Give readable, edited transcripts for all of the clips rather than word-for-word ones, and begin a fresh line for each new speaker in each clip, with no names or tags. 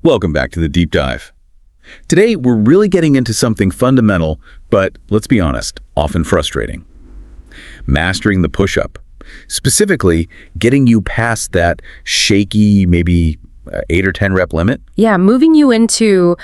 Welcome back to the Deep Dive. Today, we're really getting into something fundamental, but let's be honest, often frustrating. Mastering the push-up. Specifically, getting you past that shaky, maybe 8 or 10 rep limit.
Yeah, moving you into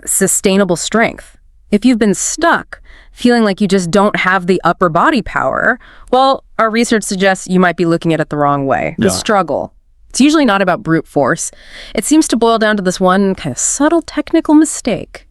sustainable strength. If you've been stuck, feeling like you just don't have the upper body power, well, our research suggests you might be looking at it the wrong way. The struggle. It's usually not about brute force. It seems to boil down to this one kind of subtle technical mistake.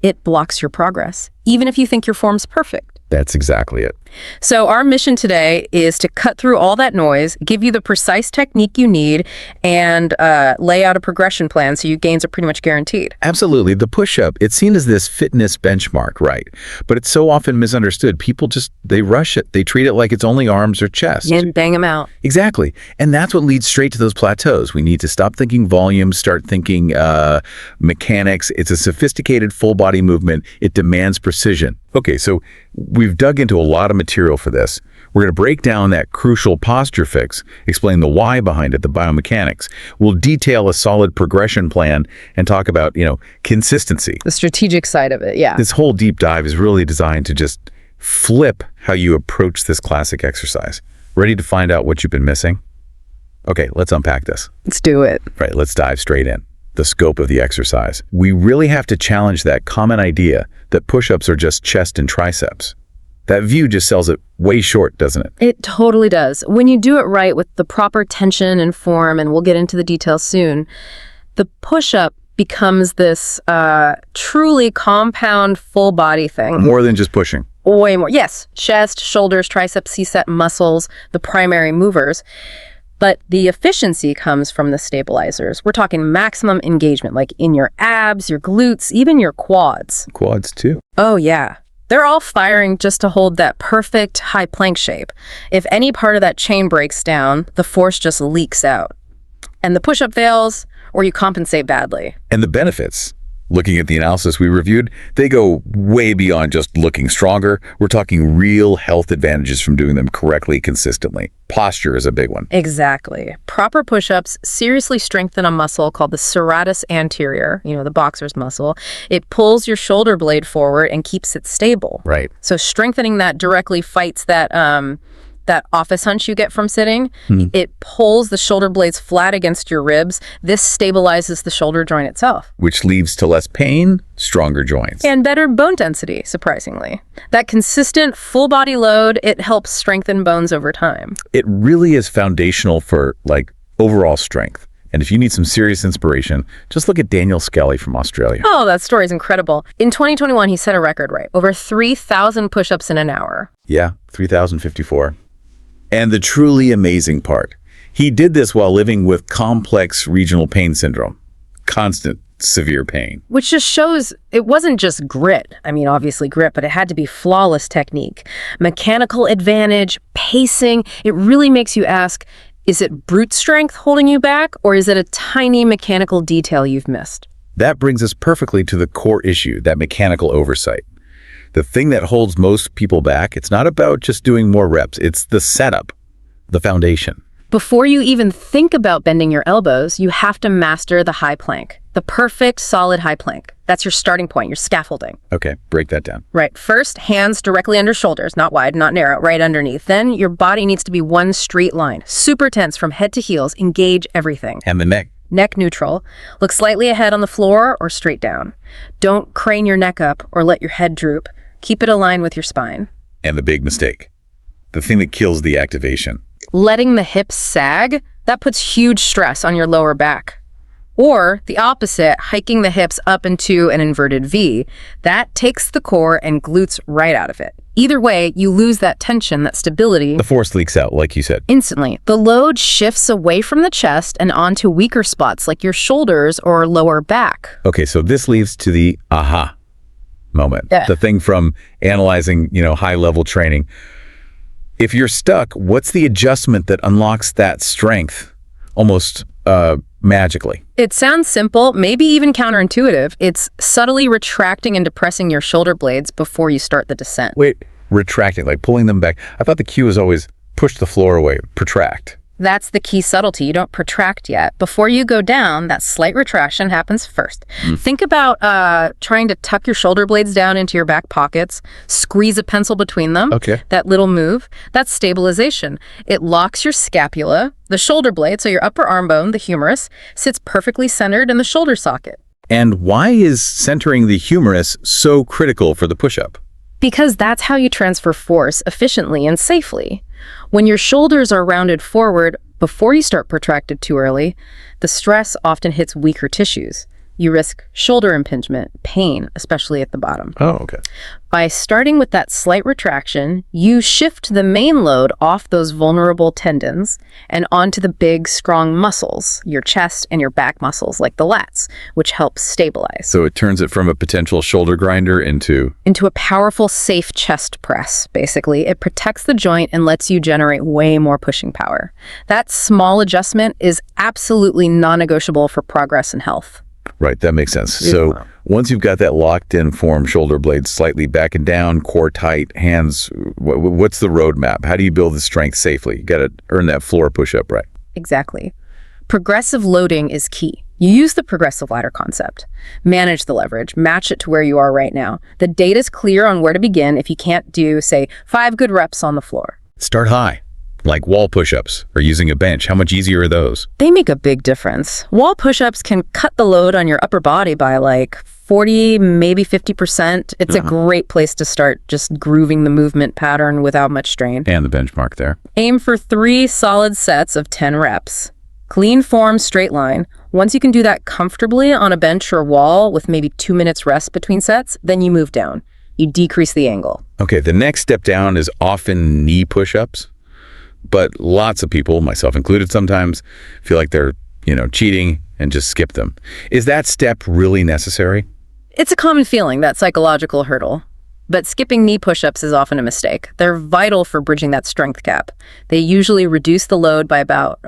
It blocks your progress, even if you think your form's perfect.
That's exactly it.
So our mission today is to cut through all that noise, give you the precise technique you need, and lay out a progression plan so your gains are pretty much guaranteed.
Absolutely. The push-up, it's seen as this fitness benchmark, right? But it's so often misunderstood. People they rush it. They treat it like it's only arms or chest.
And bang them out.
Exactly. And that's what leads straight to those plateaus. We need to stop thinking volume, start thinking mechanics. It's a sophisticated full body movement. It demands precision. Okay, so we've dug into a lot of material for this. We're going to break down that crucial posture fix, explain the why behind it, the biomechanics. We'll detail a solid progression plan and talk about, consistency.
The strategic side of it, yeah.
This whole deep dive is really designed to just flip how you approach this classic exercise. Ready to find out what you've been missing? Okay, let's unpack this.
Let's do it.
Right, let's dive straight in. The scope of the exercise. We really have to challenge that common idea that push-ups are just chest and triceps. That view just sells it way short, doesn't it?
It totally does. When you do it right with the proper tension and form, and we'll get into the details soon, the push-up becomes this truly compound full body thing.
More than just pushing.
Way more. Yes, chest, shoulders, triceps, C-set muscles, the primary movers. But the efficiency comes from the stabilizers. We're talking maximum engagement, like in your abs, your glutes, even your quads.
Quads too.
Oh, yeah. They're all firing just to hold that perfect high plank shape. If any part of that chain breaks down, the force just leaks out. And the push-up fails, or you compensate badly.
And the benefits, looking at the analysis we reviewed, they go way beyond just looking stronger. We're talking real health advantages from doing them correctly, consistently. Posture is a big one.
Exactly. Proper push-ups seriously strengthen a muscle called the serratus anterior, the boxer's muscle. It pulls your shoulder blade forward and keeps it stable.
Right.
So strengthening that directly fights that office hunch you get from sitting. It pulls the shoulder blades flat against your ribs. This stabilizes the shoulder joint itself.
Which leads to less pain, stronger joints.
And better bone density, surprisingly. That consistent full body load, it helps strengthen bones over time.
It really is foundational for overall strength. And if you need some serious inspiration, just look at Daniel Skelly from Australia.
Oh, that story is incredible. In 2021, he set a record, right? Over 3,000 push-ups in an hour.
Yeah, 3,054. And the truly amazing part, he did this while living with complex regional pain syndrome, constant severe pain.
Which just shows it wasn't just grit. I mean, obviously grit, but it had to be flawless technique. Mechanical advantage, pacing. It really makes you ask, is it brute strength holding you back, or is it a tiny mechanical detail you've missed?
That brings us perfectly to the core issue, that mechanical oversight. The thing that holds most people back, it's not about just doing more reps. It's the setup, the foundation.
Before you even think about bending your elbows, you have to master the high plank, the perfect, solid high plank. That's your starting point, your scaffolding.
Okay, break that down.
Right. First, hands directly under shoulders, not wide, not narrow, right underneath. Then your body needs to be one straight line, super tense from head to heels, engage everything.
And the neck.
Neck neutral. Look slightly ahead on the floor or straight down. Don't crane your neck up or let your head droop. Keep it aligned with your spine.
And the big mistake, the thing that kills the activation.
Letting the hips sag, that puts huge stress on your lower back. Or the opposite, hiking the hips up into an inverted V, that takes the core and glutes right out of it. Either way, you lose that tension, that stability.
The force leaks out, like you said.
Instantly. The load shifts away from the chest and onto weaker spots like your shoulders or lower back.
Okay, so this leads to the aha moment.
Yeah.
The thing from analyzing, high-level training. If you're stuck, what's the adjustment that unlocks that strength almost magically?
It sounds simple, maybe even counterintuitive. It's subtly retracting and depressing your shoulder blades before you start the descent.
Wait, retracting, like pulling them back. I thought the cue was always push the floor away, protract.
That's the key subtlety. You don't protract yet. Before you go down, that slight retraction happens first. Think about trying to tuck your shoulder blades down into your back pockets, squeeze a pencil between them.
Okay.
That little move, that's stabilization. It locks your scapula, the shoulder blade, so your upper arm bone, the humerus, sits perfectly centered in the shoulder socket.
And why is centering the humerus so critical for the push-up?
Because that's how you transfer force efficiently and safely. When your shoulders are rounded forward before you start protracted too early, the stress often hits weaker tissues. You risk shoulder impingement, pain, especially at the bottom.
Oh, okay.
By starting with that slight retraction, you shift the main load off those vulnerable tendons and onto the big, strong muscles, your chest and your back muscles, like the lats, which help stabilize.
So it turns it from a potential shoulder grinder into
A powerful, safe chest press, basically. It protects the joint and lets you generate way more pushing power. That small adjustment is absolutely non-negotiable for progress and health.
Right, that makes sense. So once you've got that locked-in form, shoulder blades slightly back and down, core tight, hands, what's the roadmap? How do you build the strength safely? You got to earn that floor push-up, right?
Exactly. Progressive loading is key. You use the progressive ladder concept. Manage the leverage. Match it to where you are right now. The data's clear on where to begin if you can't do, say, 5 good reps on the floor.
Start high, like wall push-ups or using a bench. How much easier are those?
They make a big difference. Wall push-ups can cut the load on your upper body by like 40, maybe 50%. It's a great place to start just grooving the movement pattern without much strain.
And the benchmark there.
Aim for 3 solid sets of 10 reps. Clean form, straight line. Once you can do that comfortably on a bench or wall with maybe 2 minutes rest between sets, then you move down. You decrease the angle.
Okay, the next step down is often knee push-ups. But lots of people, myself included sometimes, feel like they're, cheating and just skip them. Is that step really necessary?
It's a common feeling, that psychological hurdle. But skipping knee push-ups is often a mistake. They're vital for bridging that strength gap. They usually reduce the load by about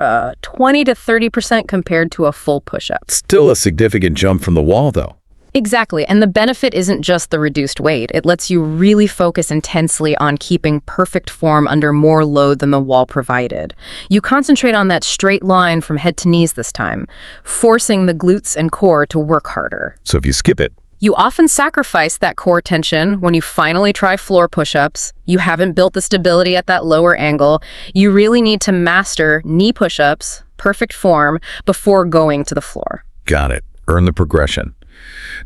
20 to 30% compared to a full push-up.
Still a significant jump from the wall, though.
Exactly, and the benefit isn't just the reduced weight. It lets you really focus intensely on keeping perfect form under more load than the wall provided. You concentrate on that straight line from head to knees this time, forcing the glutes and core to work harder.
So if you skip it,
you often sacrifice that core tension when you finally try floor push-ups. You haven't built the stability at that lower angle. You really need to master knee push-ups, perfect form, before going to the floor.
got it. Earn the progression.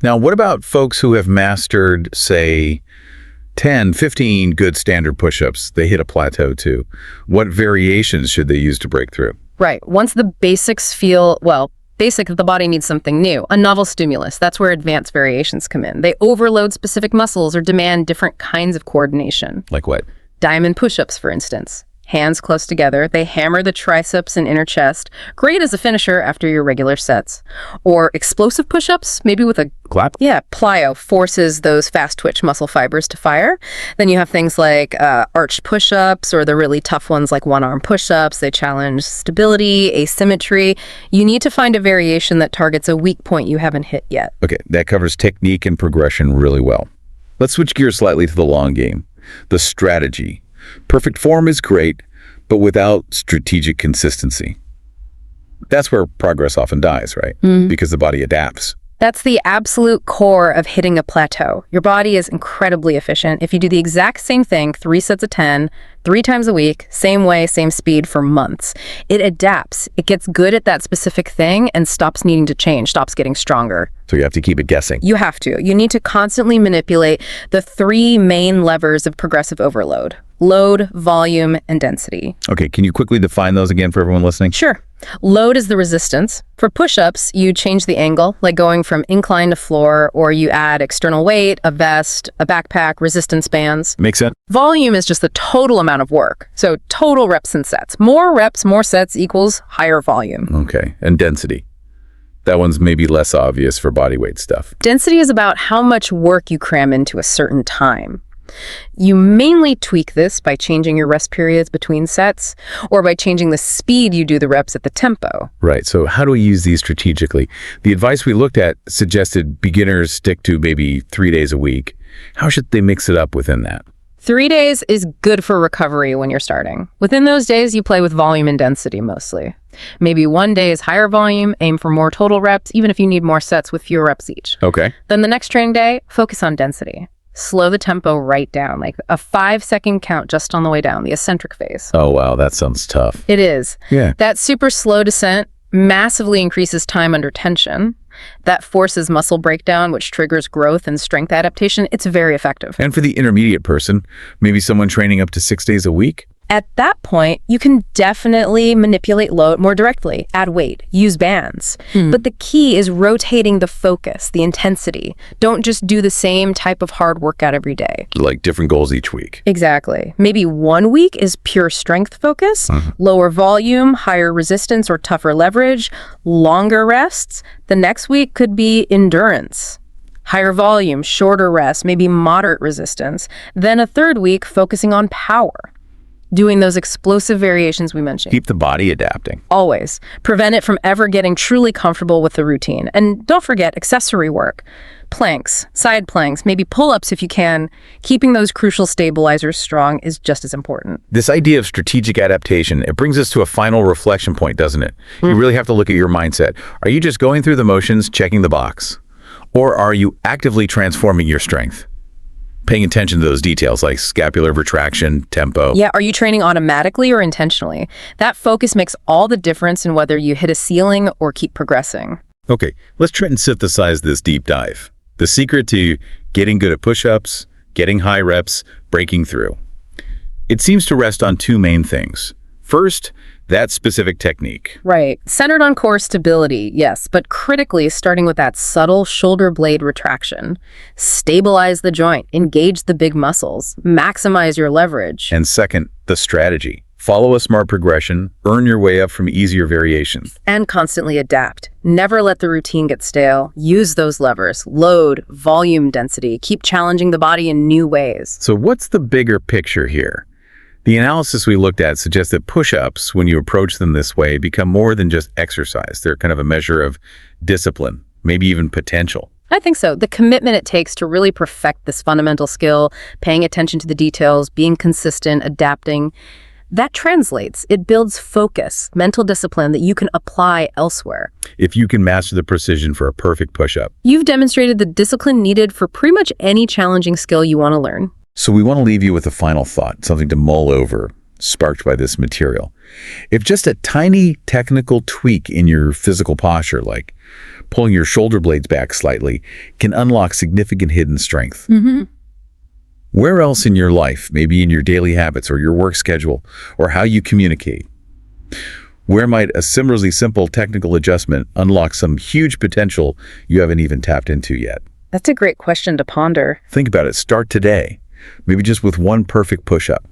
Now, what about folks who have mastered, say, 10, 15 good standard push-ups? They hit a plateau too. What variations should they use to break through?
Right. Once the basics feel, basic, the body needs something new, a novel stimulus. That's where advanced variations come in. They overload specific muscles or demand different kinds of coordination.
Like what?
Diamond push-ups, for instance. Hands close together, they hammer the triceps and inner chest. Great as a finisher after your regular sets. Or explosive push-ups, maybe with a
Clap?
Yeah, plyo forces those fast twitch muscle fibers to fire. Then you have things like arched push-ups or the really tough ones like one-arm push-ups. They challenge stability, asymmetry. You need to find a variation that targets a weak point you haven't hit yet.
Okay, that covers technique and progression really well. Let's switch gears slightly to the long game, the strategy. Perfect form is great, but without strategic consistency. That's where progress often dies, right? Because the body adapts.
That's the absolute core of hitting a plateau. Your body is incredibly efficient. If you do the exact same thing, 3 sets of 10, 3 times a week, same way, same speed for months, it adapts. It gets good at that specific thing and stops needing to change, stops getting stronger.
So you have to keep it guessing.
You have to. You need to constantly manipulate the 3 main levers of progressive overload: load, volume, and density.
Okay, can you quickly define those again for everyone listening?
Sure. Load is the resistance. For push-ups, you change the angle, like going from incline to floor, or you add external weight, a vest, a backpack, resistance bands.
Makes sense?
Volume is just the total amount of work. So total reps and sets. More reps, more sets equals higher volume.
Okay, and density. That one's maybe less obvious for body weight stuff.
Density is about how much work you cram into a certain time. You mainly tweak this by changing your rest periods between sets or by changing the speed you do the reps at the tempo.
Right, so how do we use these strategically? The advice we looked at suggested beginners stick to maybe 3 days a week. How should they mix it up within that?
3 days is good for recovery when you're starting. Within those days, you play with volume and density mostly. Maybe one day is higher volume, aim for more total reps, even if you need more sets with fewer reps each.
Okay.
Then the next training day, focus on density. Slow the tempo right down, like a 5-second count just on the way down, the eccentric phase.
Oh, wow, that sounds tough.
It is.
Yeah.
That super slow descent massively increases time under tension. That forces muscle breakdown, which triggers growth and strength adaptation. It's very effective.
And for the intermediate person, maybe someone training up to 6 days a week?
At that point, you can definitely manipulate load more directly, add weight, use bands. But the key is rotating the focus, the intensity. Don't just do the same type of hard workout every day.
Like different goals each week.
Exactly. Maybe 1 week is pure strength focus, lower volume, higher resistance or tougher leverage, longer rests. The next week could be endurance. Higher volume, shorter rest, maybe moderate resistance. Then a third week focusing on power. Doing those explosive variations we mentioned.
Keep the body adapting.
Always. Prevent it from ever getting truly comfortable with the routine. And don't forget accessory work. Planks, side planks, maybe pull-ups if you can. Keeping those crucial stabilizers strong is just as important.
This idea of strategic adaptation, it brings us to a final reflection point, doesn't it? You really have to look at your mindset. Are you just going through the motions, checking the box? Or are you actively transforming your strength? Paying attention to those details like scapular retraction, tempo.
Yeah, are you training automatically or intentionally? That focus makes all the difference in whether you hit a ceiling or keep progressing.
Okay, let's try and synthesize this deep dive. The secret to getting good at push-ups, getting high reps, breaking through. It seems to rest on two main things. First, that specific technique.
Right. Centered on core stability, yes, but critically starting with that subtle shoulder blade retraction. Stabilize the joint, engage the big muscles, maximize your leverage.
And second, the strategy. Follow a smart progression, earn your way up from easier variations.
And constantly adapt. Never let the routine get stale. Use those levers, load, volume, density. Keep challenging the body in new ways.
So what's the bigger picture here? The analysis we looked at suggests that push-ups, when you approach them this way, become more than just exercise. They're kind of a measure of discipline, maybe even potential.
I think so. The commitment it takes to really perfect this fundamental skill, paying attention to the details, being consistent, adapting, that translates. It builds focus, mental discipline that you can apply elsewhere.
If you can master the precision for a perfect push-up.
You've demonstrated the discipline needed for pretty much any challenging skill you want to learn.
So we want to leave you with a final thought, something to mull over, sparked by this material. If just a tiny technical tweak in your physical posture, like pulling your shoulder blades back slightly, can unlock significant hidden strength. Where else in your life, maybe in your daily habits or your work schedule, or how you communicate, where might a similarly simple technical adjustment unlock some huge potential you haven't even tapped into yet?
That's a great question to ponder.
Think about it. Start today. Maybe just with one perfect push-up.